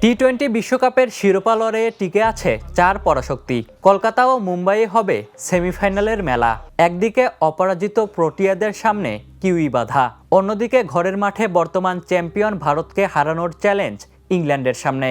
টি-20 বিশ্বকাপের শিরোপা লড়াইয়ে টিকে আছে 4 পরাশক্তি। কলকাতা ও মুম্বাইয়ে হবে সেমিফাইনালের মেলা। একদিকে অপরাজিত প্রোটিয়াদের সামনে কিউই বাধা, অন্যদিকে ঘরের মাঠে বর্তমান চ্যাম্পিয়ন ভারতকে হারানোর চ্যালেঞ্জ ইংল্যান্ডের সামনে।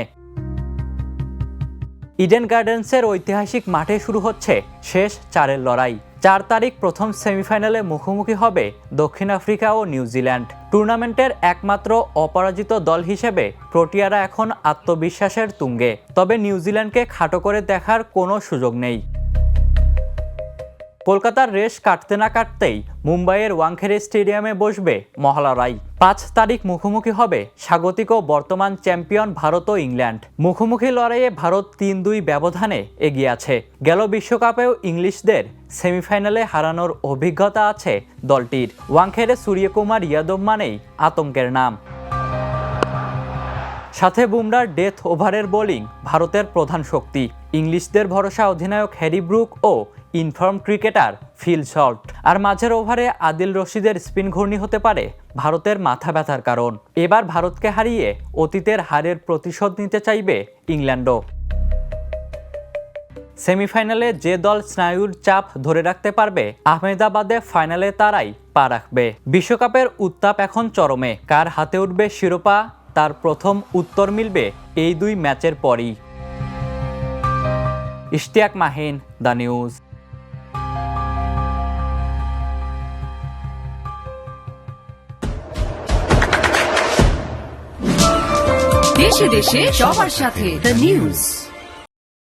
ইডেন গার্ডেন্সের ঐতিহাসিক মাঠে শুরু হচ্ছে শেষ 4-এর লড়াই। 4 তারিখ প্রথম সেমিফাইনালে মুখোমুখি হবে দক্ষিণ আফ্রিকা ও নিউজিল্যান্ড। টুর্নামেন্টের একমাত্র অপরাজিত দল হিসেবে প্রোটিয়ারা এখন আত্মবিশ্বাসের তুঙ্গে, তবে নিউজিল্যান্ডকে খাটো করে দেখার কোনো সুযোগ নেই। কলকাতার রেশ কাটতে না কাটতেই মুম্বাইয়ের ওয়াংখেড়ে স্টেডিয়ামে বসবে মহলারাই। 5 তারিখ মুখোমুখি হবে স্বাগতিক ও বর্তমান চ্যাম্পিয়ন ভারত ও ইংল্যান্ড। মুখোমুখি লড়াইয়ে ভারত 3-2 ব্যবধানে এগিয়ে আছে। গেল বিশ্বকাপেও ইংলিশদের সেমিফাইনালে হারানোর অভিজ্ঞতা আছে দলটির। ওয়াংখেড়ে সূর্যকুমার যাদব মানেই আতঙ্কের নাম। সাথে বুমরার ডেথ ওভারের বোলিং ভারতের প্রধান শক্তি। ইংলিশদের ভরসা অধিনায়ক হ্যারি ব্রুক ও ইনফর্ম ক্রিকেটার ফিল সল্ট। আর মাঝের ওভারে আদিল রশিদের স্পিন ঘূর্ণি হতে পারে ভারতের মাথা ব্যথার কারণ। এবার ভারতকে হারিয়ে অতীতের হারের প্রতিশোধ নিতে চাইবে ইংল্যান্ডও। সেমিফাইনালে যে দল স্নায়ুর চাপ ধরে রাখতে পারবে আহমেদাবাদে ফাইনালে তারাই পা রাখবে। বিশ্বকাপের উত্তাপ এখন চরমে। কার হাতে উঠবে শিরোপা তার প্রথম উত্তর মিলবে এই 2 ম্যাচের পরই। Ishtiaq Mahin, the news. দেশে দেশে সবার সাথে দ্য নিউজ।